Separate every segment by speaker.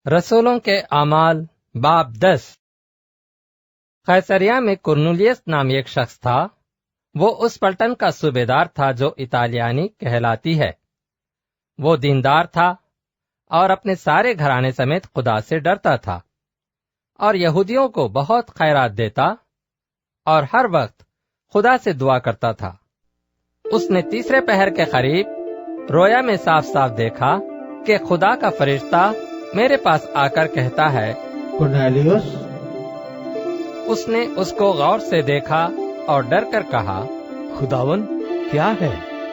Speaker 1: रसूलों के अमाल बाब 10। कैसरिया में कुरनेलियुस नाम एक शख्स था। वो उस पलटन का सूबेदार था जो इतालियानी कहलाती है। वो दीनदार था और अपने सारे घराने समेत खुदा से डरता था और यहूदियों को बहुत खैरात देता और हर वक्त खुदा से दुआ करता था। उसने तीसरे पहर के करीब रोया में साफ साफ देखा कि खुदा का फरिश्ता मेरे पास आकर कहता है,
Speaker 2: कुरनेलियुस।
Speaker 1: उसने उसको गौर से देखा और डर कर कहा,
Speaker 3: खुदावन क्या है?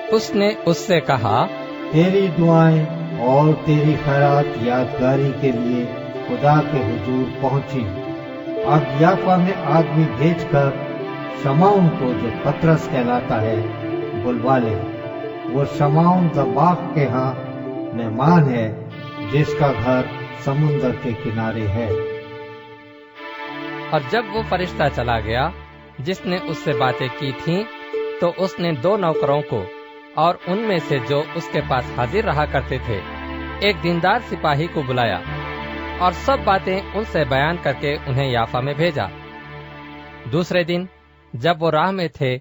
Speaker 1: उसने उससे कहा,
Speaker 2: तेरी दुआएं और तेरी खैरात यादगारी के लिए खुदा के हुजूर पहुंची। अब याफा में आदमी भेजकर शमौन को जो पतरस कहलाता है बुलवा ले। वो शमौन दबाग के यहाँ मेहमान है जिसका घर समुद्र के किनारे है।
Speaker 1: और जब वो फरिश्ता चला गया जिसने उससे बातें की थीं, तो उसने 2 नौकरों को और उनमें से जो उसके पास हाजिर रहा करते थे एक दीनदार सिपाही को बुलाया और सब बातें उनसे बयान करके उन्हें याफा में भेजा। दूसरे दिन जब वो राह में थे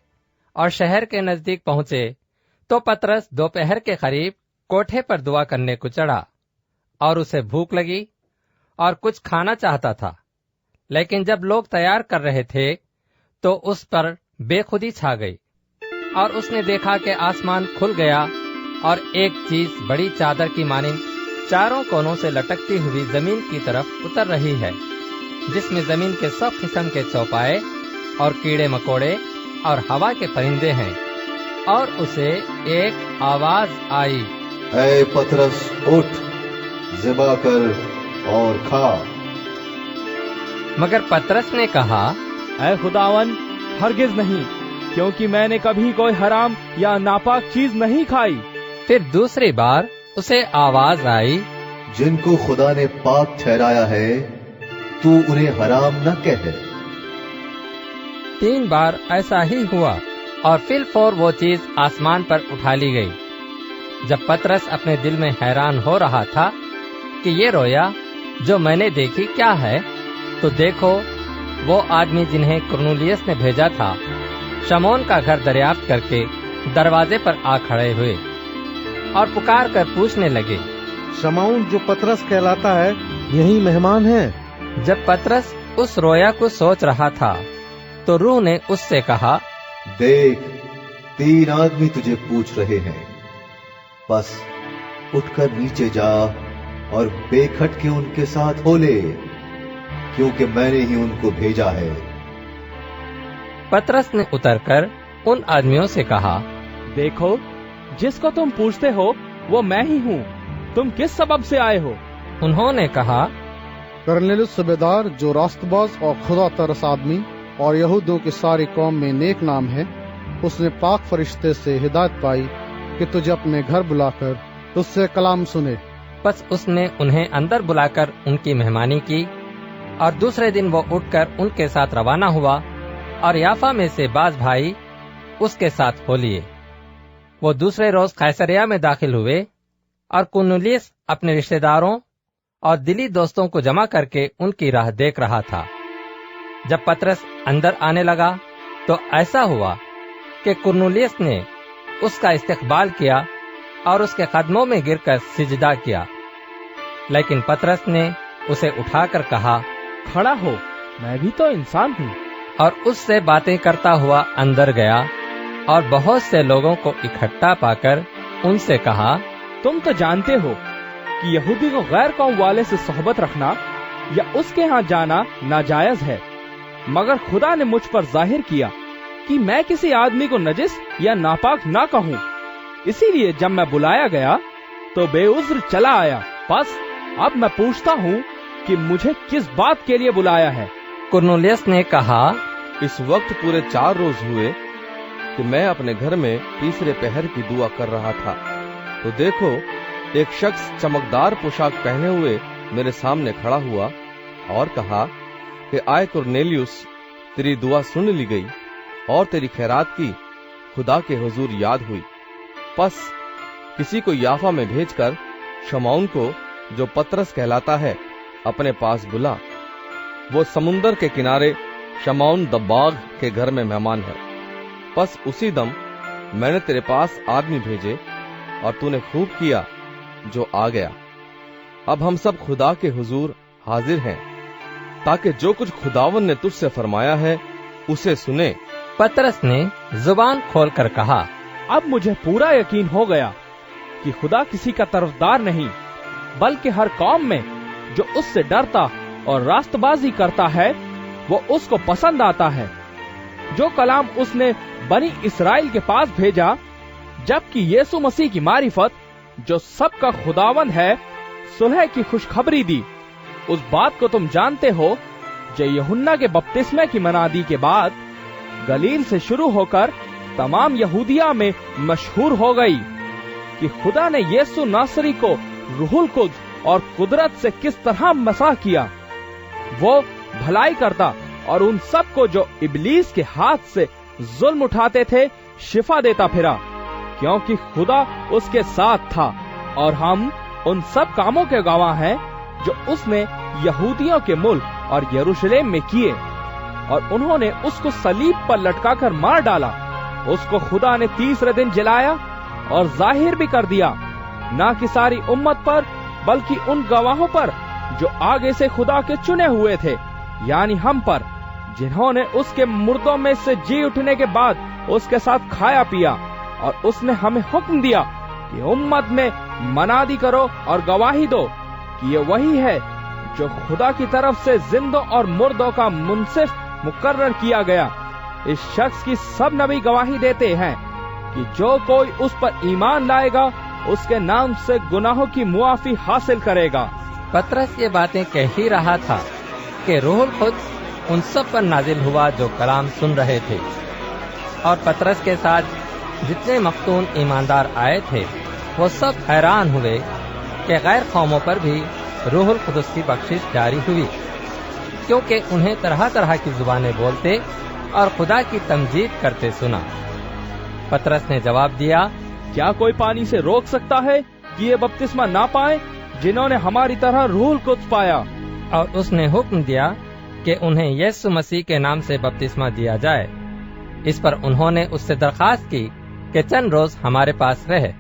Speaker 1: और शहर के नजदीक पहुंचे, तो पतरस दोपहर के करीब कोठे पर दुआ करने को चढ़ा और उसे भूख लगी और कुछ खाना चाहता था। लेकिन जब लोग तैयार कर रहे थे तो उस पर बेखुदी छा गई और उसने देखा कि आसमान खुल गया और एक चीज बड़ी चादर की मानिंद चारों कोनों से लटकती हुई जमीन की तरफ उतर रही है, जिसमें जमीन के सब किस्म के चौपाए और कीड़े मकोड़े और हवा के परिंदे हैं। और उसे एक आवाज आई,
Speaker 4: ऐ पतरस उठ, ज़िबा कर और खा।
Speaker 1: मगर पतरस ने कहा,
Speaker 3: ऐ खुदावन हरगिज नहीं, क्योंकि मैंने कभी कोई हराम या नापाक चीज नहीं खाई।
Speaker 1: फिर दूसरी बार उसे आवाज आई,
Speaker 4: जिनको खुदा ने पाक ठहराया है तू उन्हें हराम न कह।
Speaker 1: 3 बार ऐसा ही हुआ और फिर वो चीज आसमान पर उठा ली गई। जब पतरस अपने दिल में हैरान हो रहा था कि ये रोया जो मैंने देखी क्या है, तो देखो वो आदमी जिन्हें कुरनेलियुस ने भेजा था शमौन का घर दरियाफ्त करके दरवाजे पर आ खड़े हुए और पुकार कर पूछने लगे,
Speaker 5: शमौन जो पतरस कहलाता है यही मेहमान है?
Speaker 1: जब पतरस उस रोया को सोच रहा था तो रूह ने उससे कहा,
Speaker 4: देख 3 आदमी तुझे पूछ रहे हैं, बस उठकर नीचे जा और बेखटके उनके साथ हो ले, क्योंकि मैंने ही उनको भेजा है।
Speaker 1: पतरस ने उतरकर उन आदमियों से कहा,
Speaker 3: देखो जिसको तुम पूछते हो वो मैं ही हूँ। तुम किस सबब से आए हो?
Speaker 1: उन्होंने कहा,
Speaker 5: कुरनेलियुस सूबेदार जो रास्तबाज और खुदा तरस आदमी और यहूदियों की सारी कौम में नेक नाम है, उसने पाक फरिश्ते से हिदायत पाई कि तुझे अपने घर बुलाकर तुझसे कलाम सुने।
Speaker 1: बस उसने उन्हें अंदर बुलाकर उनकी मेहमानी की और दूसरे दिन वो उठकर उनके साथ रवाना हुआ और याफा में से बाज भाई उसके साथ हो लिए। वो दूसरे रोज कैसरिया में दाखिल हुए और कुरनेलियुस अपने रिश्तेदारों और दिली दोस्तों को जमा करके उनकी राह देख रहा था। जब पतरस अंदर आने लगा तो ऐसा हुआ कि कुरनेलियुस ने उसका इस्तकबाल किया और उसके कदमों में गिरकर सिजदा किया। लेकिन पतरस ने उसे उठाकर कहा,
Speaker 3: खड़ा हो, मैं भी तो इंसान हूँ।
Speaker 1: और उससे बातें करता हुआ अंदर गया और बहुत से लोगों को इकट्ठा पाकर उनसे कहा,
Speaker 3: तुम तो जानते हो कि यहूदी को गैर कौम वाले से सोहबत रखना या उसके यहाँ जाना नाजायज है, मगर खुदा ने मुझ पर जाहिर किया कि मैं किसी आदमी को नजिस या नापाक ना कहूँ। इसीलिए जब मैं बुलाया गया तो बेउज्र चला आया। बस अब मैं पूछता हूँ कि मुझे किस बात के लिए बुलाया है?
Speaker 1: कुरनेलियुस ने कहा,
Speaker 6: इस वक्त पूरे 4 रोज हुए कि मैं अपने घर में तीसरे पहर की दुआ कर रहा था, तो देखो एक शख्स चमकदार पोशाक पहने हुए मेरे सामने खड़ा हुआ और कहा कि आए कुरनेलियुस, तेरी दुआ सुन ली गई और तेरी खैरात की खुदा के हुजूर याद हुई। बस किसी को याफा में भेजकर शमौन को जो पतरस कहलाता है اپنے پاس بلا، وہ سمندر کے کنارے شمعون دباغ کے گھر میں مہمان ہے۔ پس اسی دم میں نے تیرے پاس آدمی بھیجے اور تو نے خوب کیا جو آ گیا۔ اب ہم سب خدا کے حضور حاضر ہیں تاکہ جو کچھ خداوند نے تجھ سے فرمایا ہے اسے سنے۔
Speaker 1: پترس نے زبان کھول کر کہا،
Speaker 3: اب مجھے پورا یقین ہو گیا کہ خدا کسی کا طرفدار نہیں، بلکہ ہر قوم میں جو اس سے ڈرتا اور راست بازی کرتا ہے وہ اس کو پسند آتا ہے۔ جو کلام اس نے بنی اسرائیل کے پاس بھیجا، جبکہ یسوع مسیح کی معرفت جو سب کا خداوند ہے صلح کی خوشخبری دی، اس بات کو تم جانتے ہو جو یوحنا کے بپتسمے کی منادی کے بعد گلیل سے شروع ہو کر تمام یہودیہ میں مشہور ہو گئی، کہ خدا نے یسوع ناصری کو روح القدس اور قدرت سے کس طرح مسح کیا۔ وہ بھلائی کرتا اور ان سب کو جو ابلیس کے ہاتھ سے ظلم اٹھاتے تھے شفا دیتا پھرا، کیونکہ خدا اس کے ساتھ تھا۔ اور ہم ان سب کاموں کے گواہ ہیں جو اس نے یہودیوں کے ملک اور یروشلم میں کیے، اور انہوں نے اس کو صلیب پر لٹکا کر مار ڈالا۔ اس کو خدا نے تیسرے دن جلایا اور ظاہر بھی کر دیا، نہ کہ ساری امت پر بلکہ ان گواہوں پر جو آگے سے خدا کے چنے ہوئے تھے، یعنی ہم پر، جنہوں نے اس کے مردوں میں سے جی اٹھنے کے بعد اس کے ساتھ کھایا پیا۔ اور اس نے ہمیں حکم دیا کہ امت میں منادی کرو اور گواہی دو کہ یہ وہی ہے جو خدا کی طرف سے زندوں اور مردوں کا منصف مقرر کیا گیا۔ اس شخص کی سب نبی گواہی دیتے ہیں کہ جو کوئی اس پر ایمان لائے گا اس کے نام سے گناہوں کی معافی حاصل کرے گا۔
Speaker 1: پترس یہ باتیں کہہ ہی رہا تھا کہ روح القدس ان سب پر نازل ہوا جو کلام سن رہے تھے، اور پترس کے ساتھ جتنے مختون ایماندار آئے تھے وہ سب حیران ہوئے کہ غیر قوموں پر بھی روح القدس کی بخشش جاری ہوئی، کیونکہ انہیں طرح طرح کی زبانیں بولتے اور خدا کی تمجید کرتے سنا۔ پترس نے جواب دیا،
Speaker 3: کیا کوئی پانی سے روک سکتا ہے کہ یہ بپتسمہ نہ پائیں جنہوں نے ہماری طرح روح القدس پایا؟
Speaker 1: اور اس نے حکم دیا کہ انہیں یسوع مسیح کے نام سے بپتسمہ دیا جائے۔ اس پر انہوں نے اس سے درخواست کی کہ چند روز ہمارے پاس رہے۔